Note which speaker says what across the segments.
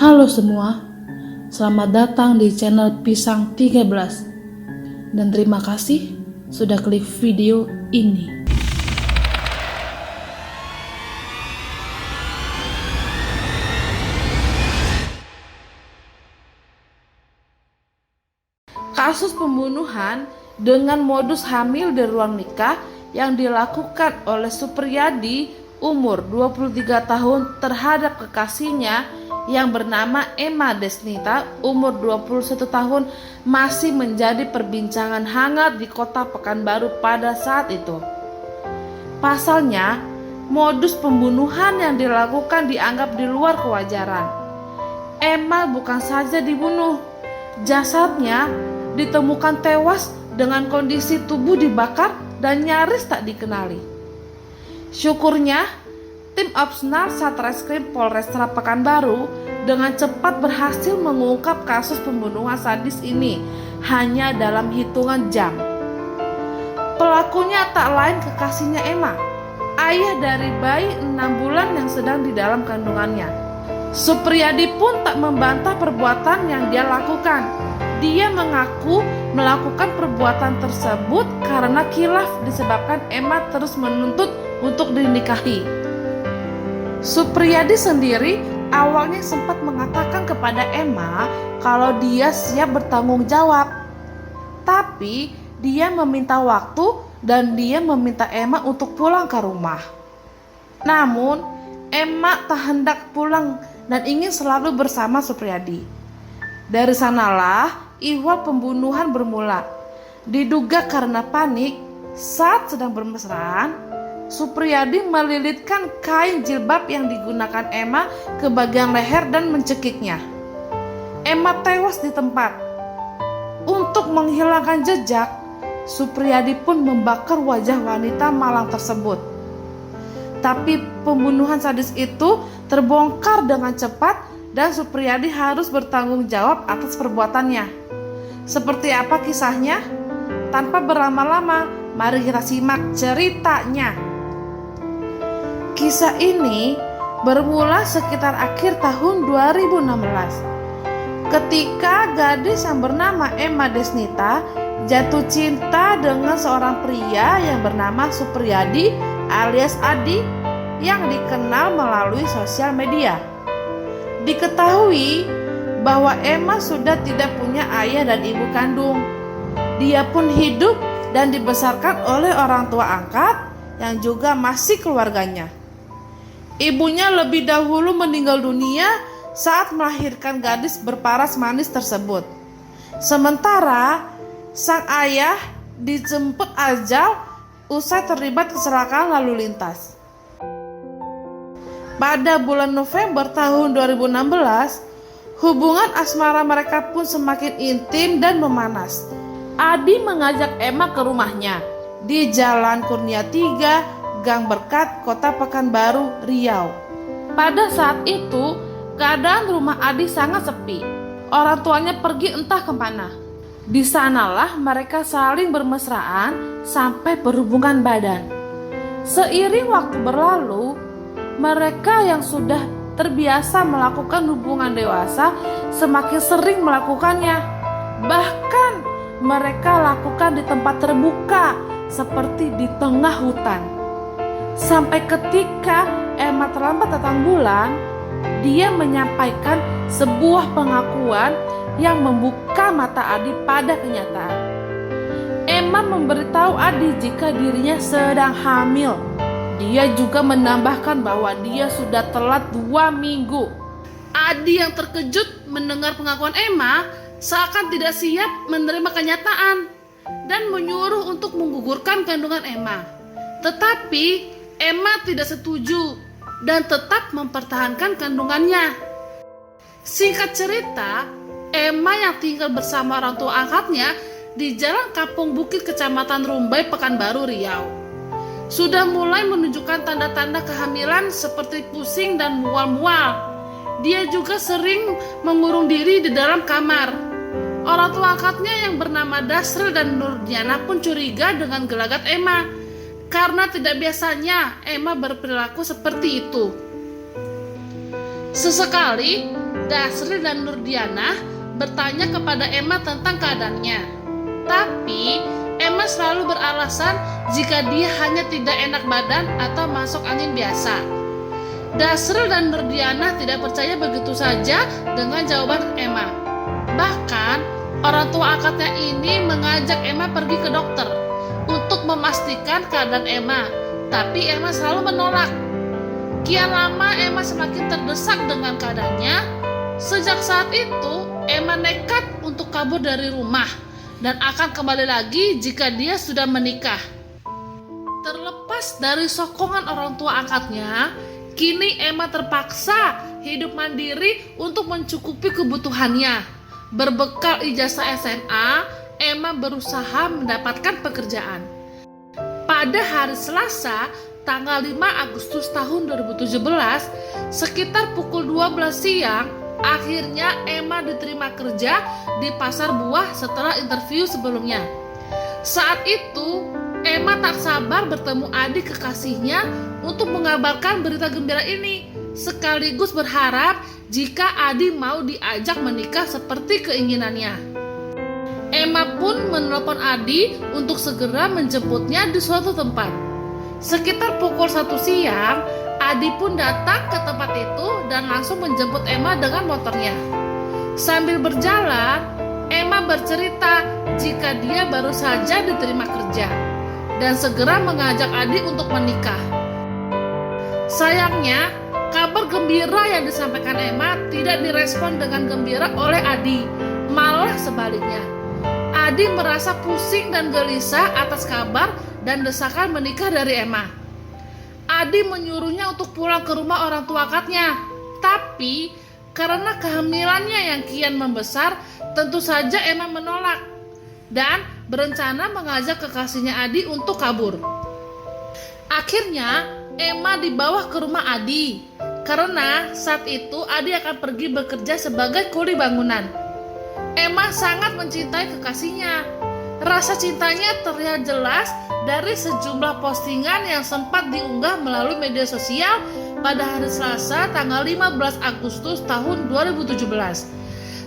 Speaker 1: Halo semua, selamat datang di channel Pisang 13 dan terima kasih sudah klik video ini. Kasus pembunuhan dengan modus hamil di ruang nikah yang dilakukan oleh Supriyadi umur 23 tahun terhadap kekasihnya yang bernama Emma Desnita umur 21 tahun masih menjadi perbincangan hangat di kota Pekanbaru pada saat itu. Pasalnya, modus pembunuhan yang dilakukan dianggap di luar kewajaran. Emma bukan saja dibunuh, jasadnya ditemukan tewas dengan kondisi tubuh dibakar dan nyaris tak dikenali. Syukurnya, tim Opsnal Satreskrim Polresta Pekanbaru dengan cepat berhasil mengungkap kasus pembunuhan sadis ini hanya dalam hitungan jam. Pelakunya tak lain kekasihnya Emma, ayah dari bayi 6 bulan yang sedang di dalam kandungannya. Supriyadi pun tak membantah perbuatan yang dia lakukan. Dia mengaku melakukan perbuatan tersebut karena khilaf disebabkan Emma terus menuntut untuk dinikahi. Supriyadi sendiri awalnya sempat mengatakan kepada Emma kalau dia siap bertanggung jawab. Tapi dia meminta waktu dan dia meminta Emma untuk pulang ke rumah. Namun Emma tak hendak pulang dan ingin selalu bersama Supriyadi. Dari sanalah ihwal pembunuhan bermula. Diduga karena panik saat sedang bermesraan, Supriyadi melilitkan kain jilbab yang digunakan Emma ke bagian leher dan mencekiknya. Emma tewas di tempat. Untuk menghilangkan jejak, Supriyadi pun membakar wajah wanita malang tersebut. Tapi pembunuhan sadis itu terbongkar dengan cepat dan Supriyadi harus bertanggung jawab atas perbuatannya. Seperti apa kisahnya? Tanpa berlama-lama, mari kita simak ceritanya. Kisah ini bermula sekitar akhir tahun 2016. Ketika gadis yang bernama Emma Desnita jatuh cinta dengan seorang pria yang bernama Supriyadi alias Adi yang dikenal melalui sosial media. Diketahui bahwa Emma sudah tidak punya ayah dan ibu kandung. Dia pun hidup dan dibesarkan oleh orang tua angkat yang juga masih keluarganya. Ibunya lebih dahulu meninggal dunia saat melahirkan gadis berparas manis tersebut. Sementara sang ayah dijemput ajal usai terlibat kecelakaan lalu lintas. Pada bulan November tahun 2016, hubungan asmara mereka pun semakin intim dan memanas. Adi mengajak Emma ke rumahnya di Jalan Kurnia 3, Gang Berkat, Kota Pekanbaru, Riau. Pada saat itu, keadaan rumah Adi sangat sepi. Orang tuanya pergi entah kemana. Di sanalah mereka saling bermesraan sampai berhubungan badan. Seiring waktu berlalu, mereka yang sudah terbiasa melakukan hubungan dewasa semakin sering melakukannya. Bahkan mereka lakukan di tempat terbuka seperti di tengah hutan. Sampai ketika Emma terlambat datang bulan, dia menyampaikan sebuah pengakuan yang membuka mata Adi pada kenyataan. Emma memberitahu Adi jika dirinya sedang hamil. Dia juga menambahkan bahwa dia sudah telat 2 minggu. Adi yang terkejut mendengar pengakuan Emma seakan tidak siap menerima kenyataan dan menyuruh untuk menggugurkan kandungan Emma. Tetapi Emma tidak setuju dan tetap mempertahankan kandungannya. Singkat cerita, Emma yang tinggal bersama orang tua angkatnya di Jalan Kampung Bukit, Kecamatan Rumbai, Pekanbaru, Riau, sudah mulai menunjukkan tanda-tanda kehamilan seperti pusing dan mual-mual. Dia juga sering mengurung diri di dalam kamar. Orang tua angkatnya yang bernama Dasril dan Nurdiana pun curiga dengan gelagat Emma karena tidak biasanya Emma berperilaku seperti itu. Sesekali Dasril dan Nurdiana bertanya kepada Emma tentang keadaannya. Tapi Emma selalu beralasan jika dia hanya tidak enak badan atau masuk angin biasa. Dasril dan Nurdiana tidak percaya begitu saja dengan jawaban Emma. Bahkan orang tua akadnya ini mengajak Emma pergi ke dokter untuk memastikan keadaan Emma, tapi Emma selalu menolak. Kian lama Emma semakin terdesak dengan keadaannya. Sejak saat itu Emma nekat untuk kabur dari rumah dan akan kembali lagi jika dia sudah menikah. Terlepas dari sokongan orang tua angkatnya, kini Emma terpaksa hidup mandiri untuk mencukupi kebutuhannya. Berbekal ijazah SMA, Emma berusaha mendapatkan pekerjaan. Pada hari Selasa, tanggal 5 Agustus tahun 2017, sekitar pukul 12 siang, akhirnya Emma diterima kerja di pasar buah setelah interview sebelumnya. Saat itu, Emma tak sabar bertemu adik kekasihnya untuk mengabarkan berita gembira ini, sekaligus berharap jika Adi mau diajak menikah seperti keinginannya. Emma pun menelpon Adi untuk segera menjemputnya di suatu tempat. Sekitar pukul 1 siang, Adi pun datang ke tempat itu dan langsung menjemput Emma dengan motornya. Sambil berjalan, Emma bercerita jika dia baru saja diterima kerja dan segera mengajak Adi untuk menikah. Sayangnya, kabar gembira yang disampaikan Emma tidak direspon dengan gembira oleh Adi, malah sebaliknya. Adi merasa pusing dan gelisah atas kabar dan desakan menikah dari Emma. Adi menyuruhnya untuk pulang ke rumah orang tua akadnya, tapi karena kehamilannya yang kian membesar, tentu saja Emma menolak dan berencana mengajak kekasihnya Adi untuk kabur. Akhirnya Emma dibawa ke rumah Adi karena saat itu Adi akan pergi bekerja sebagai kuli bangunan. Emma sangat mencintai kekasihnya. Rasa cintanya terlihat jelas dari sejumlah postingan yang sempat diunggah melalui media sosial pada hari Selasa tanggal 15 Agustus tahun 2017.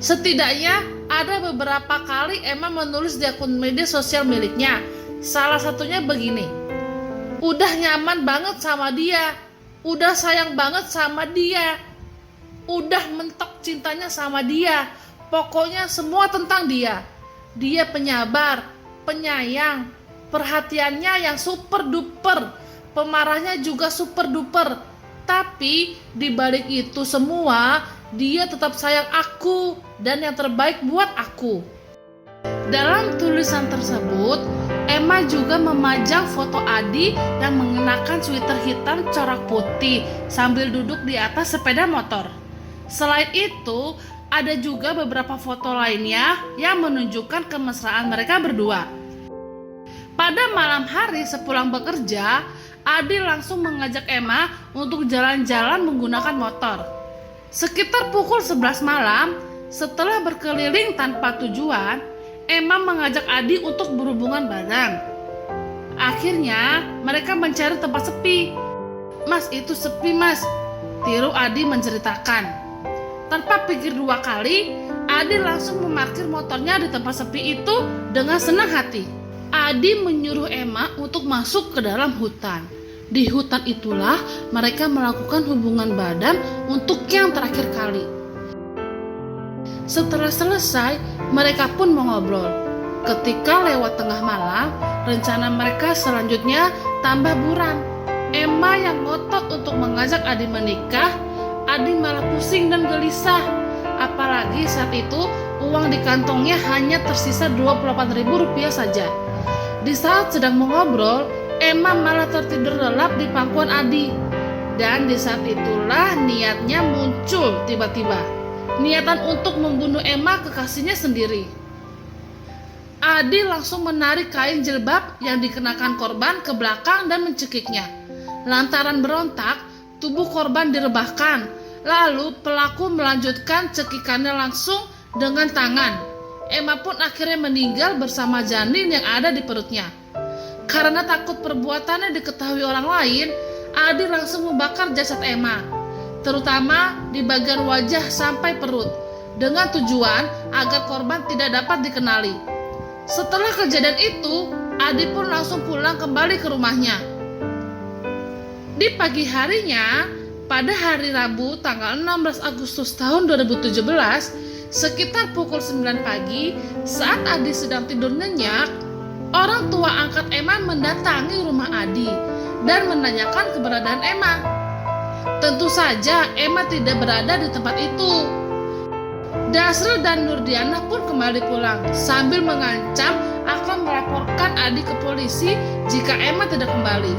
Speaker 1: Setidaknya ada beberapa kali Emma menulis di akun media sosial miliknya. Salah satunya begini: "Udah nyaman banget sama dia, udah sayang banget sama dia, udah mentok cintanya sama dia. Pokoknya semua tentang dia. Dia penyabar, penyayang, perhatiannya yang super duper, pemarahnya juga super duper. Tapi di balik itu semua, dia tetap sayang aku dan yang terbaik buat aku." Dalam tulisan tersebut, Emma juga memajang foto Adi yang mengenakan sweater hitam corak putih sambil duduk di atas sepeda motor. Selain itu, ada juga beberapa foto lainnya yang menunjukkan kemesraan mereka berdua. Pada malam hari sepulang bekerja, Adi langsung mengajak Emma untuk jalan-jalan menggunakan motor. Sekitar pukul 11 malam, setelah berkeliling tanpa tujuan, Emma mengajak Adi untuk berhubungan badan. Akhirnya, mereka mencari tempat sepi. "Mas, itu sepi mas," tiru Adi menceritakan. Tanpa pikir dua kali, Adi langsung memarkir motornya di tempat sepi itu dengan senang hati. Adi menyuruh Emma untuk masuk ke dalam hutan. Di hutan itulah mereka melakukan hubungan badan untuk yang terakhir kali. Setelah selesai, mereka pun mengobrol. Ketika lewat tengah malam, rencana mereka selanjutnya tambah buram. Emma yang ngotot untuk mengajak Adi menikah, Adi malah pusing dan gelisah. Apalagi saat itu uang di kantongnya hanya tersisa Rp28.000 saja. Di saat sedang mengobrol, Emma malah tertidur lelap di pangkuan Adi. Dan di saat itulah niatnya muncul tiba-tiba. Niatan untuk membunuh Emma kekasihnya sendiri. Adi langsung menarik kain jilbab yang dikenakan korban ke belakang dan mencekiknya. Lantaran berontak, tubuh korban direbahkan, lalu pelaku melanjutkan cekikannya langsung dengan tangan. Emma pun akhirnya meninggal bersama janin yang ada di perutnya. Karena takut perbuatannya diketahui orang lain, Adi langsung membakar jasad Emma. terutama di bagian wajah sampai perut, dengan tujuan agar korban tidak dapat dikenali. Setelah kejadian itu, Adi pun langsung pulang kembali ke rumahnya. Di pagi harinya, pada hari Rabu tanggal 16 Agustus tahun 2017, sekitar pukul 9 pagi, saat Adi sedang tidur nyenyak, orang tua angkat Emma mendatangi rumah Adi dan menanyakan keberadaan Emma. Tentu saja Emma tidak berada di tempat itu. Dasril dan Nurdiana pun kembali pulang sambil mengancam akan melaporkan Adi ke polisi jika Emma tidak kembali.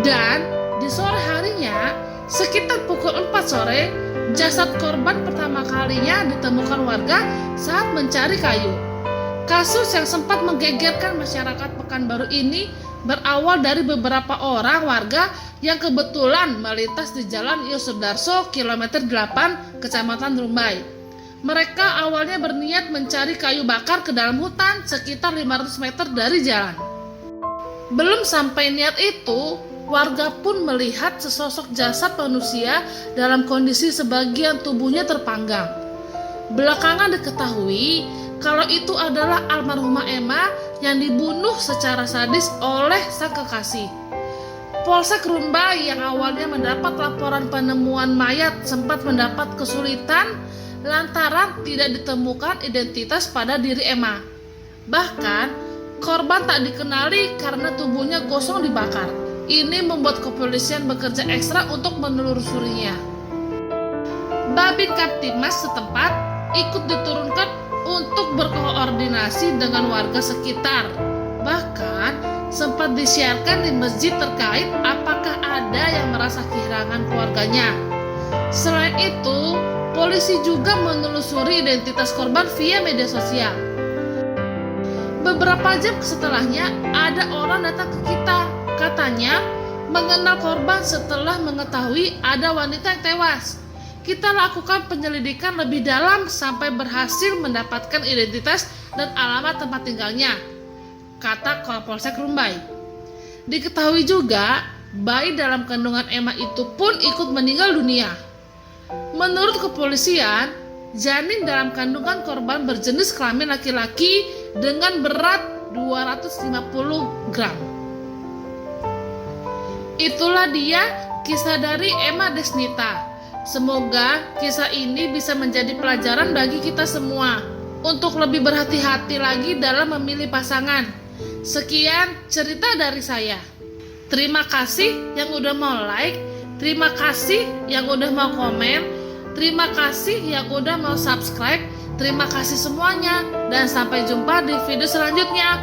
Speaker 1: Dan di sore harinya, sekitar pukul 4 sore, jasad korban pertama kalinya ditemukan warga saat mencari kayu. Kasus yang sempat menggegerkan masyarakat Pekanbaru ini berawal dari beberapa orang warga yang kebetulan melintas di Jalan Yosudarso kilometer 8, Kecamatan Rumbai. Mereka awalnya berniat mencari kayu bakar ke dalam hutan sekitar 500 meter dari jalan. Belum sampai niat itu, warga pun melihat sesosok jasad manusia dalam kondisi sebagian tubuhnya terpanggang. Belakangan diketahui kalau itu adalah almarhumah Emma yang dibunuh secara sadis oleh sang kekasih. Polsek Rumbai yang awalnya mendapat laporan penemuan mayat sempat mendapat kesulitan lantaran tidak ditemukan identitas pada diri Emma. Bahkan, korban tak dikenali karena tubuhnya gosong dibakar. Ini membuat kepolisian bekerja ekstra untuk menelusurinya. Babin Kaptimas setempat ikut diturunkan untuk berkoordinasi dengan warga sekitar. Bahkan sempat disiarkan di masjid terkait apakah ada yang merasa kehilangan keluarganya. Selain itu, polisi juga menelusuri identitas korban via media sosial. Beberapa jam setelahnya, ada orang datang ke kita. Katanya, mengenal korban setelah mengetahui ada wanita yang tewas. Kita lakukan penyelidikan lebih dalam sampai berhasil mendapatkan identitas dan alamat tempat tinggalnya, kata Kapolsek Rumbai. Diketahui juga, bayi dalam kandungan Emma itu pun ikut meninggal dunia. Menurut kepolisian, janin dalam kandungan korban berjenis kelamin laki-laki dengan berat 250 gram. Itulah dia kisah dari Emma Desnita. Semoga kisah ini bisa menjadi pelajaran bagi kita semua untuk lebih berhati-hati lagi dalam memilih pasangan. Sekian cerita dari saya. Terima kasih yang udah mau like, terima kasih yang udah mau komen, terima kasih yang udah mau subscribe, terima kasih semuanya, dan sampai jumpa di video selanjutnya.